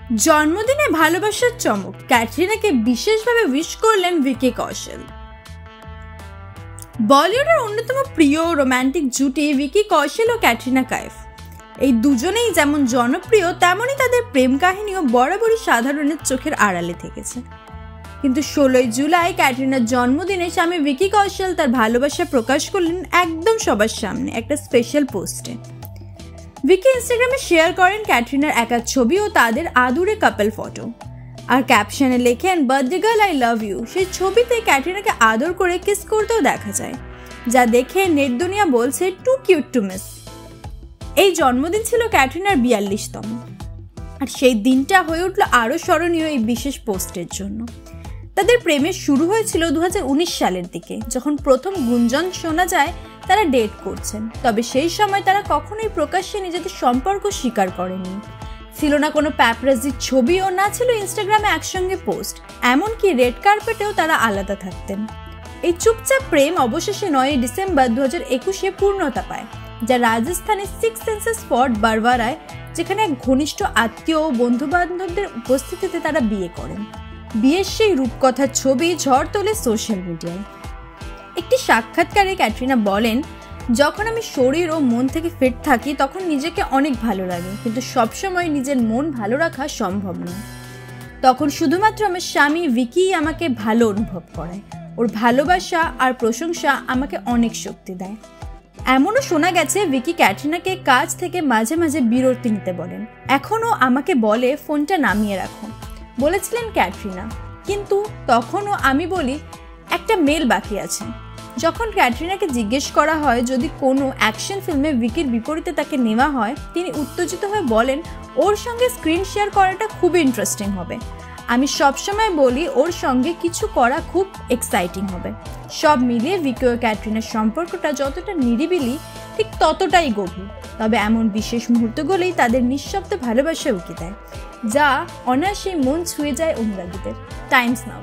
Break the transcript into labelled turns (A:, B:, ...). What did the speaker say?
A: জন্মদিনে ভালোবাসার চমক, ক্যাটরিনাকে বিশেষভাবে উইশ করলেন ভিকি কৌশল। বলিউডের অন্যতম প্রিয় রোমান্টিক জুটি ভিকি কৌশল ও ক্যাটরিনা কাইফ। এই দুজনেই যেমন জনপ্রিয়, তেমনই তাদের প্রেম কাহিনীও বরাবরই সাধারণের চোখের আড়ালে থেকেছে। কিন্তু 16 জুলাই ক্যাটরিনার জন্মদিনে স্বামী ভিকি কৌশল তার ভালোবাসা প্রকাশ করলেন একদম সবার সামনে একটা স্পেশাল পোস্টে। ভিকি ইনস্টাগ্রামে শেয়ার করেন ক্যাটরিনার একা ছবি ও তাদের আদুরে কাপল ফটো, আর ক্যাপশনে লেখেন birthday girl I love you. সেই ছবিতে ক্যাটরিনাকে আদর করে কিস করতেও দেখা যায়, যা দেখে নেট দুনিয়া বলছে টু কিউট টু মিস। এই জন্মদিন ছিল ক্যাটরিনার 42তম, আর সেই দিনটা হয়ে উঠল আরও স্মরণীয় এই বিশেষ পোস্টের জন্য। তাদের প্রেমের শুরু হয়েছিল 2019 সালের দিকে, যখন প্রথম গুঞ্জন শোনা যায় তারা ডেট করছেন। তবে সেই সময় তারা কখনোই প্রকাশ্যে নিজেদের সম্পর্ক স্বীকার করেননি। ছিল না কোনো প্যাপারাজির ছবি ও না ছিল ইনস্টাগ্রামে একসঙ্গে পোস্ট, এমনকি রেড কার্পেটেও তারা আলাদা থাকতেন। এই চুপচাপ প্রেম অবশেষে 9 ডিসেম্বর 2021 পূর্ণতা পায়, যা রাজস্থানের 6 সেন্সাস স্পট বারবারায়, যেখানে এক ঘনিষ্ঠ আত্মীয় ও বন্ধু বান্ধবদের উপস্থিতিতে তারা বিয়ে করেন। বিয়ের সেই রূপকথার ছবি ঝড় তোলে সোশ্যাল মিডিয়ায়। একটি সাক্ষাৎকারে ক্যাটরিনা বলেন, যখন আমি শরীর ও মন থেকে ফিট থাকি তখন নিজেকে অনেক ভালো লাগে, কিন্তু সবসময় নিজের মন ভালো রাখা সম্ভব নয়। তখন শুধুমাত্র আমার স্বামী ভিকিই আমাকে ভালো অনুভব করায়। ওর ভালোবাসা আর প্রশংসা আমাকে অনেক শক্তি দেয়। এমনও শোনা গেছে ভিকি ক্যাটরিনাকে কাজ থেকে মাঝে মাঝে বিরতি নিতে বলেন। এখনও আমাকে বলে ফোনটা নামিয়ে রাখো, বলেছিলেন ক্যাটরিনা। কিন্তু তখনও আমি বলি একটা মেল বাকি আছে। যখন ক্যাটরিনাকে জিজ্ঞেস করা হয় যদি কোনো অ্যাকশন ফিল্মে ভিকির বিপরীতে তাকে নেওয়া হয়, তিনি উত্তেজিত হয়ে বলেন ওর সঙ্গে স্ক্রিন শেয়ার করাটা খুবই ইন্টারেস্টিং হবে। আমি সবসময় বলি ওর সঙ্গে কিছু করা খুব এক্সাইটিং হবে। সব মিলিয়ে ভিকি ও ক্যাটরিনার সম্পর্কটা যতটা নিরিবিলি, ঠিক ততটাই গভীর। তবে এমন বিশেষ মুহূর্তগুলোই তাদের নিঃশব্দ ভালোবাসা উকি দেয়, যা অনায়াসেই মন ছুঁয়ে যায় অনুরাগীদের। টাইমস নাও।